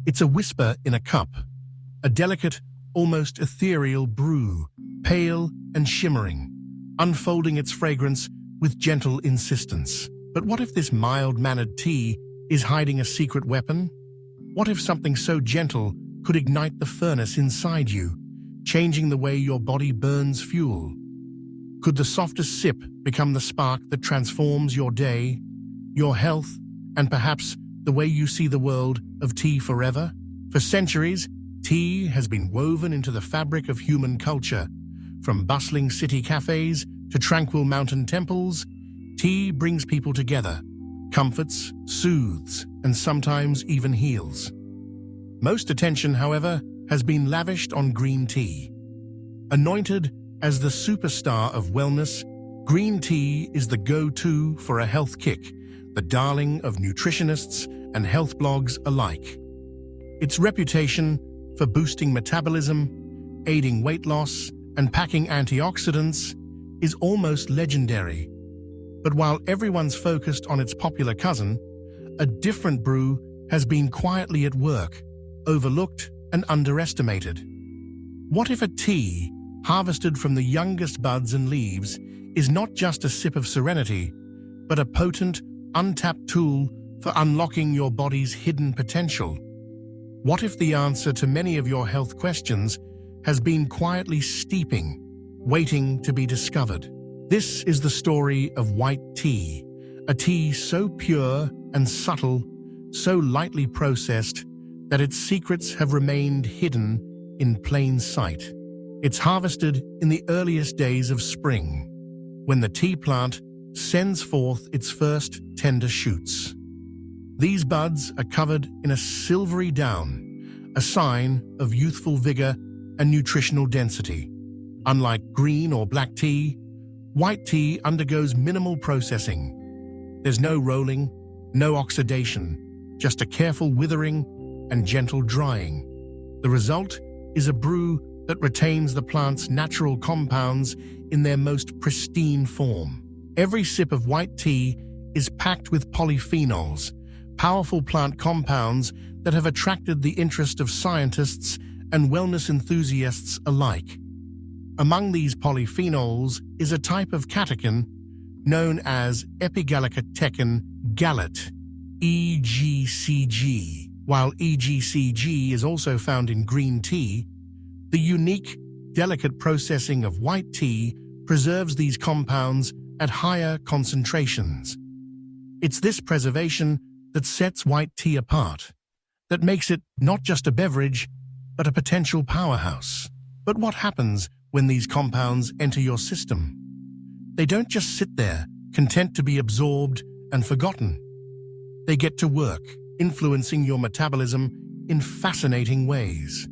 It's a whisper in a cup, a delicate, almost ethereal brew, pale and shimmering, unfolding its fragrance with gentle insistence. But what if this mild-mannered tea is hiding a secret weapon? What if something so gentle could ignite the furnace inside you, changing the way your body burns fuel? Could the softest sip become the spark that transforms your day, your health, and perhaps the way you see the world of tea forever? For centuries, tea has been woven into the fabric of human culture. From bustling city cafes to tranquil mountain temples, tea brings people together, comforts, soothes, and sometimes even heals. Most attention, however, has been lavished on green tea. Anointed as the superstar of wellness, green tea is the go-to for a health kick, the darling of nutritionists and health blogs alike. Its reputation for boosting metabolism, aiding weight loss, and packing antioxidants is almost legendary. But while everyone's focused on its popular cousin, a different brew has been quietly at work, overlooked and underestimated. What if a tea, harvested from the youngest buds and leaves, is not just a sip of serenity, but a potent, untapped tool for unlocking your body's hidden potential? What if the answer to many of your health questions has been quietly steeping, waiting to be discovered? This is the story of white tea, a tea so pure and subtle, so lightly processed, that its secrets have remained hidden in plain sight. It's harvested in the earliest days of spring, when the tea plant sends forth its first tender shoots. These buds are covered in a silvery down, a sign of youthful vigor and nutritional density. Unlike green or black tea, white tea undergoes minimal processing. There's no rolling, no oxidation, just a careful withering and gentle drying. The result is a brew that retains the plant's natural compounds in their most pristine form. Every sip of white tea is packed with polyphenols, powerful plant compounds that have attracted the interest of scientists and wellness enthusiasts alike. Among these polyphenols is a type of catechin known as epigallocatechin gallate, EGCG. While EGCG is also found in green tea, the unique, delicate processing of white tea preserves these compounds at higher concentrations. It's this preservation that sets white tea apart, that makes it not just a beverage, but a potential powerhouse. But what happens when these compounds enter your system? They don't just sit there, content to be absorbed and forgotten. They get to work, influencing your metabolism in fascinating ways.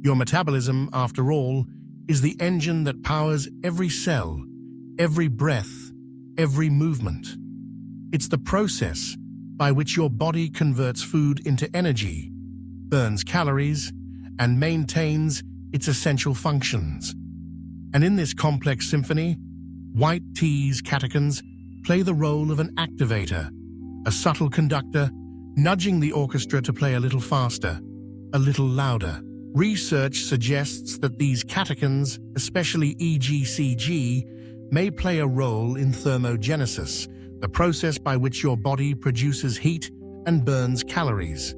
Your metabolism, after all, is the engine that powers every cell, every breath, every movement. It's the process by which your body converts food into energy, burns calories, and maintains its essential functions. And in this complex symphony, white tea's catechins play the role of an activator, a subtle conductor nudging the orchestra to play a little faster, a little louder. Research suggests that these catechins, especially EGCG, may play a role in thermogenesis, the process by which your body produces heat and burns calories.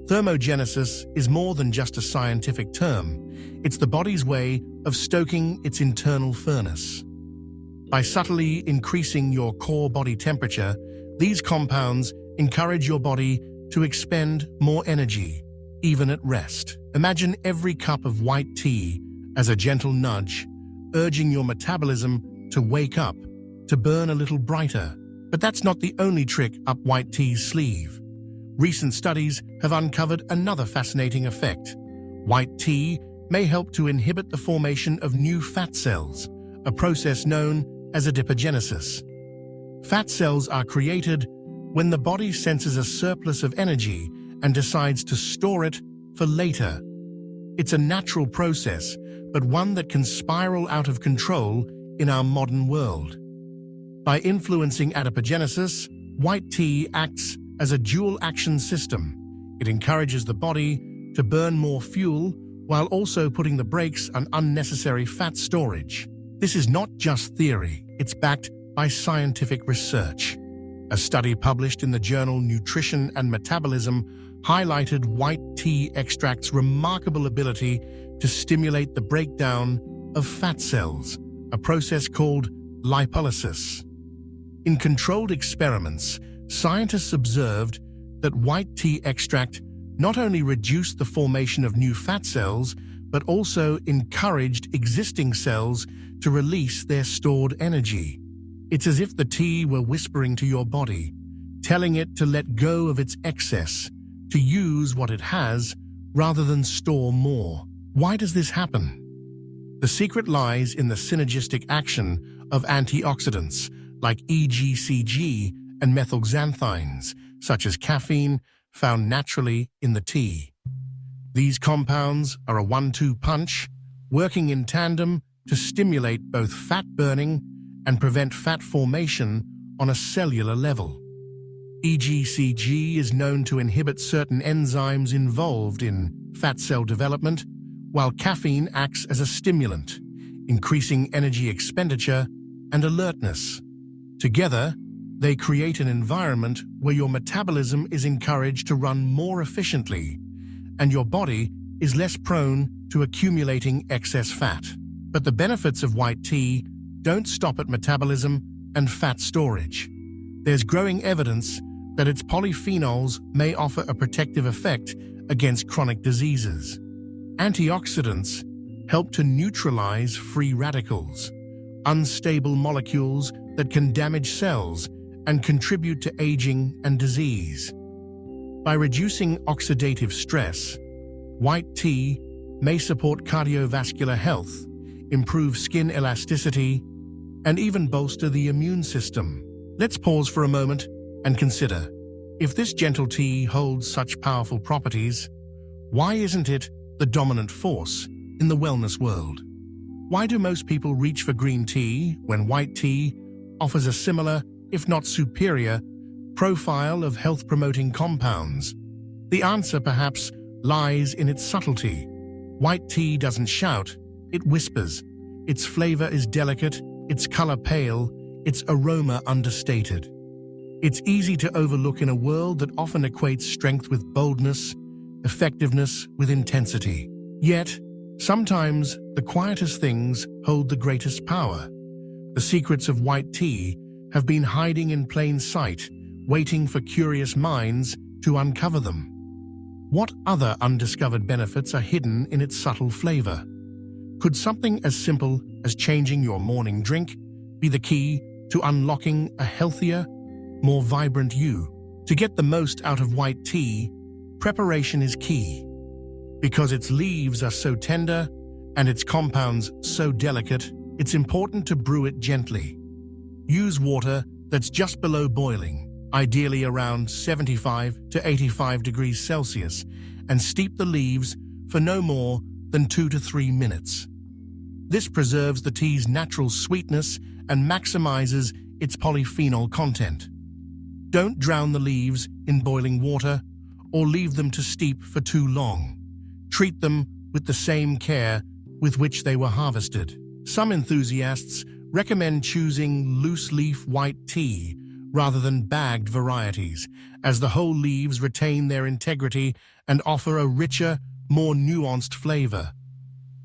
Thermogenesis is more than just a scientific term. It's the body's way of stoking its internal furnace. By subtly increasing your core body temperature, these compounds encourage your body to expend more energy, even at rest. Imagine every cup of white tea as a gentle nudge, urging your metabolism to wake up, to burn a little brighter. But that's not the only trick up white tea's sleeve. Recent studies have uncovered another fascinating effect. White tea may help to inhibit the formation of new fat cells, a process known as adipogenesis. Fat cells are created when the body senses a surplus of energy and decides to store it for later. It's a natural process, but one that can spiral out of control in our modern world. By influencing adipogenesis, white tea acts as a dual-action system. It encourages the body to burn more fuel while also putting the brakes on unnecessary fat storage. This is not just theory, it's backed by scientific research. A study published in the journal Nutrition and Metabolism highlighted white tea extract's remarkable ability to stimulate the breakdown of fat cells, a process called lipolysis. In controlled experiments, scientists observed that white tea extract not only reduced the formation of new fat cells, but also encouraged existing cells to release their stored energy. It's as if the tea were whispering to your body, telling it to let go of its excess, to use what it has rather than store more. Why does this happen? The secret lies in the synergistic action of antioxidants like EGCG and methylxanthines, such as caffeine, found naturally in the tea. These compounds are a one-two punch, working in tandem to stimulate both fat burning and prevent fat formation on a cellular level. EGCG is known to inhibit certain enzymes involved in fat cell development, while caffeine acts as a stimulant, increasing energy expenditure and alertness. Together, they create an environment where your metabolism is encouraged to run more efficiently, and your body is less prone to accumulating excess fat. But the benefits of white tea don't stop at metabolism and fat storage. There's growing evidence that its polyphenols may offer a protective effect against chronic diseases. Antioxidants help to neutralize free radicals, unstable molecules that can damage cells and contribute to aging and disease. By reducing oxidative stress, white tea may support cardiovascular health, improve skin elasticity, and even bolster the immune system. Let's pause for a moment and consider, if this gentle tea holds such powerful properties, why isn't it the dominant force in the wellness world? Why do most people reach for green tea when white tea offers a similar, if not superior, profile of health-promoting compounds? The answer, perhaps, lies in its subtlety. White tea doesn't shout, it whispers. Its flavor is delicate, its color pale, its aroma understated. It's easy to overlook in a world that often equates strength with boldness, effectiveness with intensity. Yet, sometimes the quietest things hold the greatest power. The secrets of white tea have been hiding in plain sight, waiting for curious minds to uncover them. What other undiscovered benefits are hidden in its subtle flavor? Could something as simple as changing your morning drink be the key to unlocking a healthier, more vibrant you? To get the most out of white tea, preparation is key. Because its leaves are so tender and its compounds so delicate, it's important to brew it gently. Use water that's just below boiling, ideally around 75 to 85 degrees Celsius, and steep the leaves for no more than 2 to 3 minutes. This preserves the tea's natural sweetness and maximizes its polyphenol content. Don't drown the leaves in boiling water or leave them to steep for too long. Treat them with the same care with which they were harvested. Some enthusiasts recommend choosing loose-leaf white tea rather than bagged varieties, as the whole leaves retain their integrity and offer a richer, more nuanced flavor.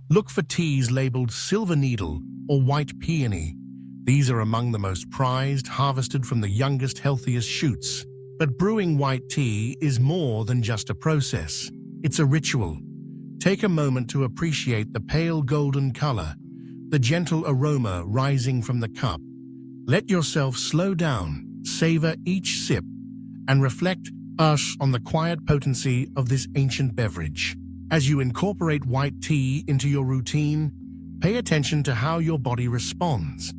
Look for teas labeled silver needle or white peony. These are among the most prized, harvested from the youngest, healthiest shoots. But brewing white tea is more than just a process. It's a ritual. Take a moment to appreciate the pale golden color, the gentle aroma rising from the cup. Let yourself slow down, savor each sip, and reflect on the quiet potency of this ancient beverage. As you incorporate white tea into your routine, pay attention to how your body responds.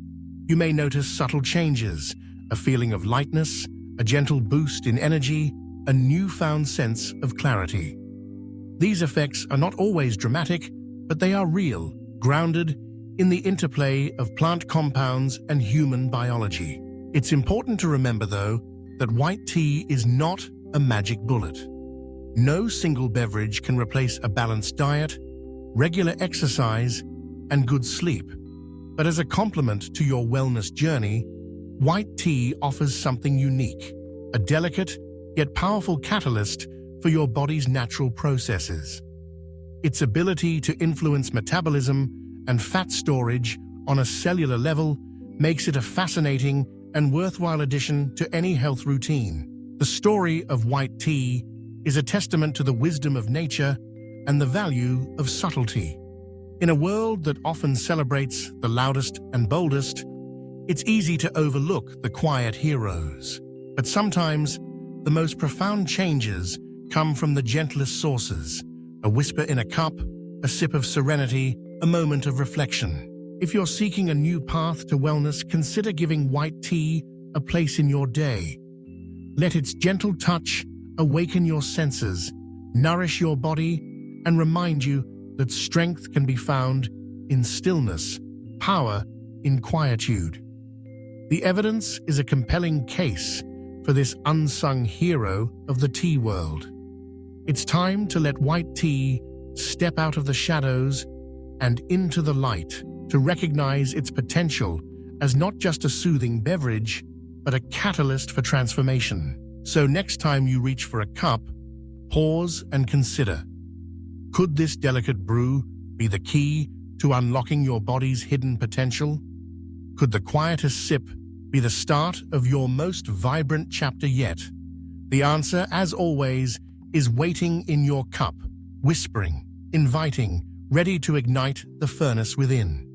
You may notice subtle changes, a feeling of lightness, a gentle boost in energy, a newfound sense of clarity. These effects are not always dramatic, but they are real, grounded in the interplay of plant compounds and human biology. It's important to remember, though, that white tea is not a magic bullet. No single beverage can replace a balanced diet, regular exercise, and good sleep. But as a complement to your wellness journey, white tea offers something unique, a delicate yet powerful catalyst for your body's natural processes. Its ability to influence metabolism and fat storage on a cellular level makes it a fascinating and worthwhile addition to any health routine. The story of white tea is a testament to the wisdom of nature and the value of subtlety. In a world that often celebrates the loudest and boldest, it's easy to overlook the quiet heroes. But sometimes, the most profound changes come from the gentlest sources: a whisper in a cup, a sip of serenity, a moment of reflection. If you're seeking a new path to wellness, consider giving white tea a place in your day. Let its gentle touch awaken your senses, nourish your body, and remind you that strength can be found in stillness, power in quietude. The evidence is a compelling case for this unsung hero of the tea world. It's time to let white tea step out of the shadows and into the light, to recognize its potential as not just a soothing beverage, but a catalyst for transformation. So next time you reach for a cup, pause and consider: could this delicate brew be the key to unlocking your body's hidden potential? Could the quietest sip be the start of your most vibrant chapter yet? The answer, as always, is waiting in your cup, whispering, inviting, ready to ignite the furnace within.